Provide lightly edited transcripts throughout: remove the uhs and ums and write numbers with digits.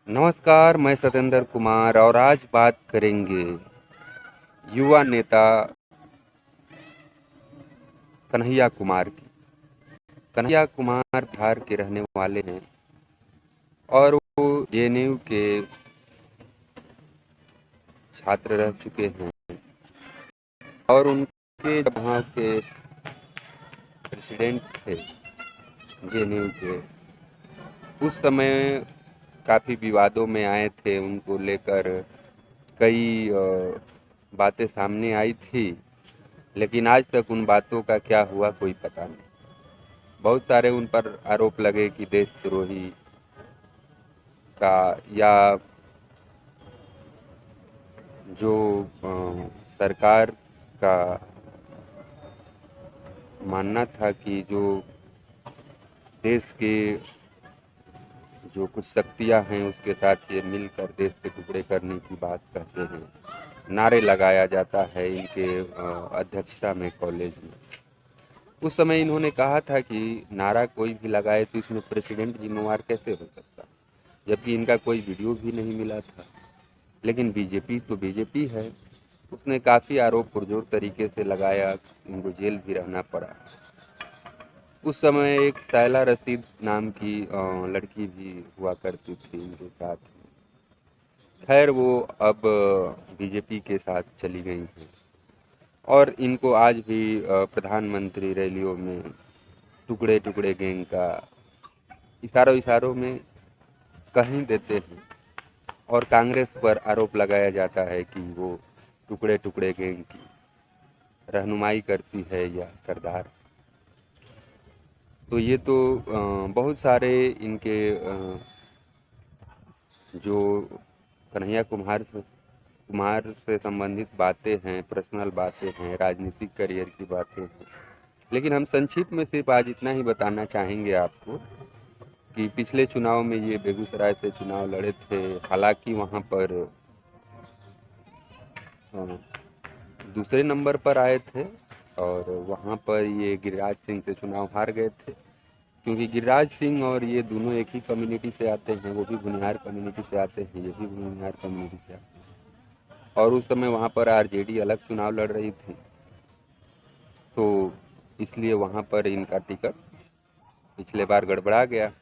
नमस्कार, मैं सत्येंद्र कुमार और आज बात करेंगे युवा नेता कन्हैया कुमार की। कन्हैया कुमार बिहार के रहने वाले हैं और वो जेएनयू के छात्र रह चुके हैं और उनके जब वहाँ के प्रेसिडेंट थे जेएनयू के, उस समय काफ़ी विवादों में आए थे। उनको लेकर कई बातें सामने आई थी, लेकिन आज तक उन बातों का क्या हुआ कोई पता नहीं। बहुत सारे उन पर आरोप लगे कि देशद्रोही का या जो सरकार का मानना था कि जो देश के जो कुछ शक्तियां हैं उसके साथ ये मिलकर देश के टुकड़े करने की बात कहते हैं। नारे लगाया जाता है इनके अध्यक्षता में कॉलेज में। उस समय इन्होंने कहा था कि नारा कोई भी लगाए तो इसमें प्रेसिडेंट जिम्मेवार कैसे हो सकता, जबकि इनका कोई वीडियो भी नहीं मिला था। लेकिन बीजेपी तो बीजेपी है, उसने काफ़ी आरोप पुरजोर तरीके से लगाया, इनको जेल भी रहना पड़ा। उस समय एक सायला रशीद नाम की लड़की भी हुआ करती थी इनके साथ। खैर वो अब बीजेपी के साथ चली गई हैं और इनको आज भी प्रधानमंत्री रैलियों में टुकड़े टुकड़े गैंग का इशारों इशारों में कहीं देते हैं और कांग्रेस पर आरोप लगाया जाता है कि वो टुकड़े टुकड़े गैंग की रहनुमाई करती है या सरदार। तो ये तो बहुत सारे इनके जो कन्हैया कुमार से संबंधित बातें हैं, पर्सनल बातें हैं, राजनीतिक करियर की बातें हैं। लेकिन हम संक्षिप्त में सिर्फ आज इतना ही बताना चाहेंगे आपको कि पिछले चुनाव में ये बेगूसराय से चुनाव लड़े थे। हालांकि वहाँ पर दूसरे नंबर पर आए थे और वहाँ पर ये गिरिराज सिंह से चुनाव हार गए थे, क्योंकि गिरिराज सिंह और ये दोनों एक ही कम्युनिटी से आते हैं। वो भी भुनिहार कम्युनिटी से आते हैं, ये भी भुनिहार कम्युनिटी से आते हैं। और उस समय वहाँ पर आरजेडी अलग चुनाव लड़ रही थी, तो इसलिए वहाँ पर इनका टिकट पिछले बार गड़बड़ा गया।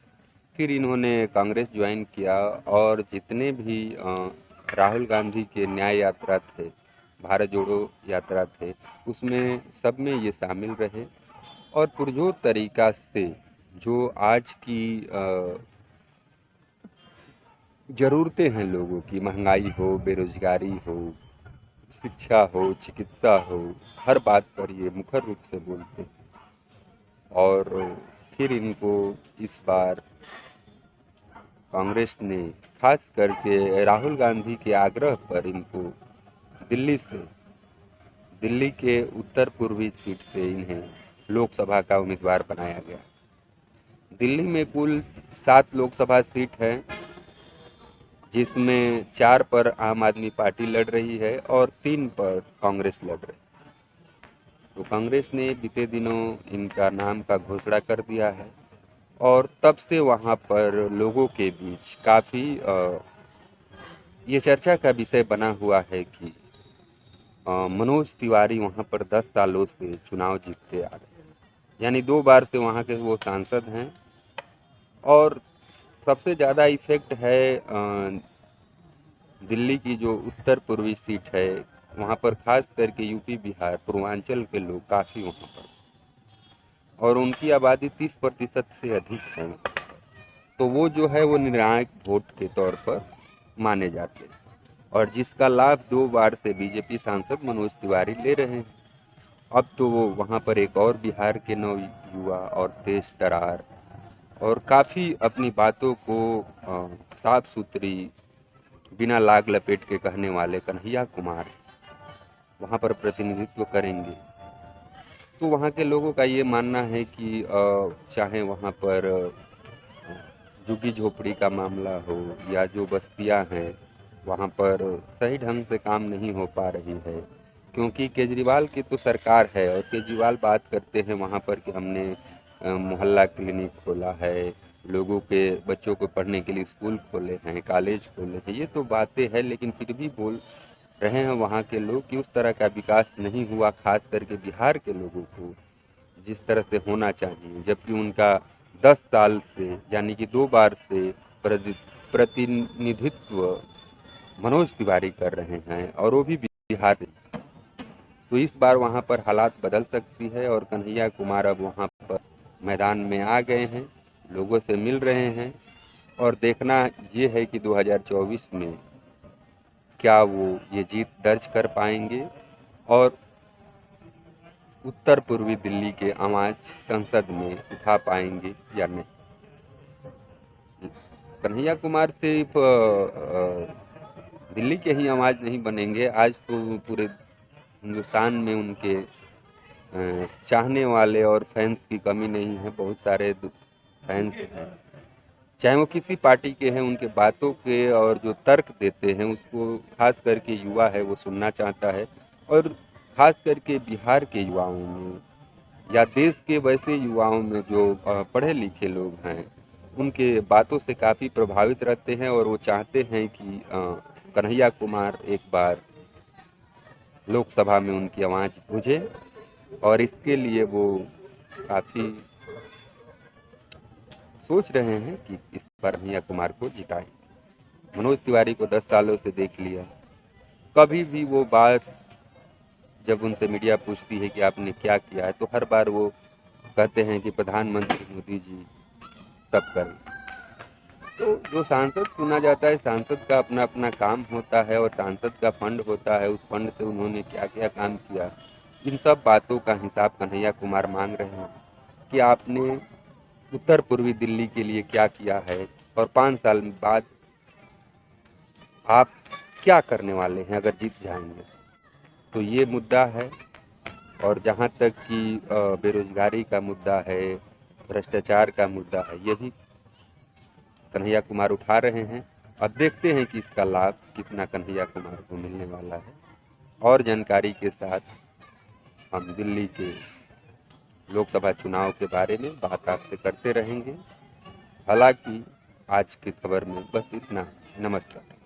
फिर इन्होंने कांग्रेस ज्वाइन किया और जितने भी राहुल गांधी के न्याय यात्रा थे, भारत जोड़ो यात्रा थे, उसमें सब में ये शामिल रहे और पुरजोर तरीका से जो आज की ज़रूरतें हैं लोगों की, महंगाई हो, बेरोजगारी हो, शिक्षा हो, चिकित्सा हो, हर बात पर ये मुखर रूप से बोलते हैं। और फिर इनको इस बार कांग्रेस ने खास करके राहुल गांधी के आग्रह पर इनको दिल्ली के उत्तर पूर्वी सीट से इन्हें लोकसभा का उम्मीदवार बनाया गया। दिल्ली में कुल 7 लोकसभा सीट है, जिसमें 4 पर आम आदमी पार्टी लड़ रही है और 3 पर कांग्रेस लड़ रही है। तो कांग्रेस ने बीते दिनों इनका नाम का घोषणा कर दिया है और तब से वहाँ पर लोगों के बीच काफ़ी ये चर्चा का विषय बना हुआ है कि मनोज तिवारी वहाँ पर 10 सालों से चुनाव जीतते आ रहे हैं, यानी 2 बार से वहाँ के वो सांसद हैं। और सबसे ज़्यादा इफेक्ट है दिल्ली की जो उत्तर पूर्वी सीट है, वहाँ पर खास करके यूपी बिहार पूर्वांचल के लोग काफ़ी वहाँ पर, और उनकी आबादी 30% से अधिक है। तो वो जो है वो निर्णायक वोट के तौर पर माने जाते हैं और जिसका लाभ 2 बार से बीजेपी सांसद मनोज तिवारी ले रहे हैं। अब तो वो वहाँ पर एक और बिहार के नव युवा और तेज तरार और काफ़ी अपनी बातों को साफ सुथरी बिना लाग लपेट के कहने वाले कन्हैया कुमार वहाँ पर प्रतिनिधित्व करेंगे। तो वहाँ के लोगों का ये मानना है कि चाहे वहाँ पर झुग्गी झोपड़ी का मामला हो या जो बस्तियाँ हैं वहाँ पर सही ढंग से काम नहीं हो पा रही है, क्योंकि केजरीवाल की तो सरकार है और केजरीवाल बात करते हैं वहाँ पर कि हमने मोहल्ला क्लिनिक खोला है, लोगों के बच्चों को पढ़ने के लिए स्कूल खोले हैं, कॉलेज खोले हैं, ये तो बातें हैं, लेकिन फिर भी बोल रहे हैं वहाँ के लोग कि उस तरह का विकास नहीं हुआ, खास करके बिहार के लोगों को जिस तरह से होना चाहिए, जबकि उनका 10 साल से यानी कि 2 बार से प्रतिनिधित्व मनोज तिवारी कर रहे हैं और वो भी बिहार से। तो इस बार वहाँ पर हालात बदल सकती है और कन्हैया कुमार अब वहाँ पर मैदान में आ गए हैं, लोगों से मिल रहे हैं और देखना ये है कि 2024 में क्या वो ये जीत दर्ज कर पाएंगे और उत्तर पूर्वी दिल्ली के आवाज़ संसद में उठा पाएंगे या नहीं। कन्हैया कुमार सिर्फ दिल्ली के ही आवाज़ नहीं बनेंगे, आज तो पूरे हिंदुस्तान में उनके चाहने वाले और फैंस की कमी नहीं है, बहुत सारे फैंस हैं, चाहे वो किसी पार्टी के हैं, उनके बातों के और जो तर्क देते हैं उसको खास करके युवा है वो सुनना चाहता है। और खास करके बिहार के युवाओं में या देश के वैसे युवाओं में जो पढ़े लिखे लोग हैं, उनके बातों से काफ़ी प्रभावित रहते हैं और वो चाहते हैं कि कन्हैया कुमार एक बार लोकसभा में उनकी आवाज़ गूंजे और इसके लिए वो काफ़ी सोच रहे हैं कि इस बार कन्हैया कुमार को जिताएं। मनोज तिवारी को 10 सालों से देख लिया, कभी भी वो बात जब उनसे मीडिया पूछती है कि आपने क्या किया है, तो हर बार वो कहते हैं कि प्रधानमंत्री मोदी जी सब करें। तो जो सांसद चुना जाता है, सांसद का अपना अपना काम होता है और सांसद का फंड होता है, उस फंड से उन्होंने क्या क्या काम किया, इन सब बातों का हिसाब कन्हैया कुमार मांग रहे हैं कि आपने उत्तर पूर्वी दिल्ली के लिए क्या किया है और 5 साल बाद आप क्या करने वाले हैं अगर जीत जाएंगे। तो ये मुद्दा है। और जहाँ तक कि बेरोजगारी का मुद्दा है, भ्रष्टाचार का मुद्दा है, ये भी कन्हैया कुमार उठा रहे हैं। अब देखते हैं कि इसका लाभ कितना कन्हैया कुमार को मिलने वाला है। और जानकारी के साथ हम दिल्ली के लोकसभा चुनाव के बारे में बात आपसे करते रहेंगे। हालांकि आज की खबर में बस इतना। नमस्कार।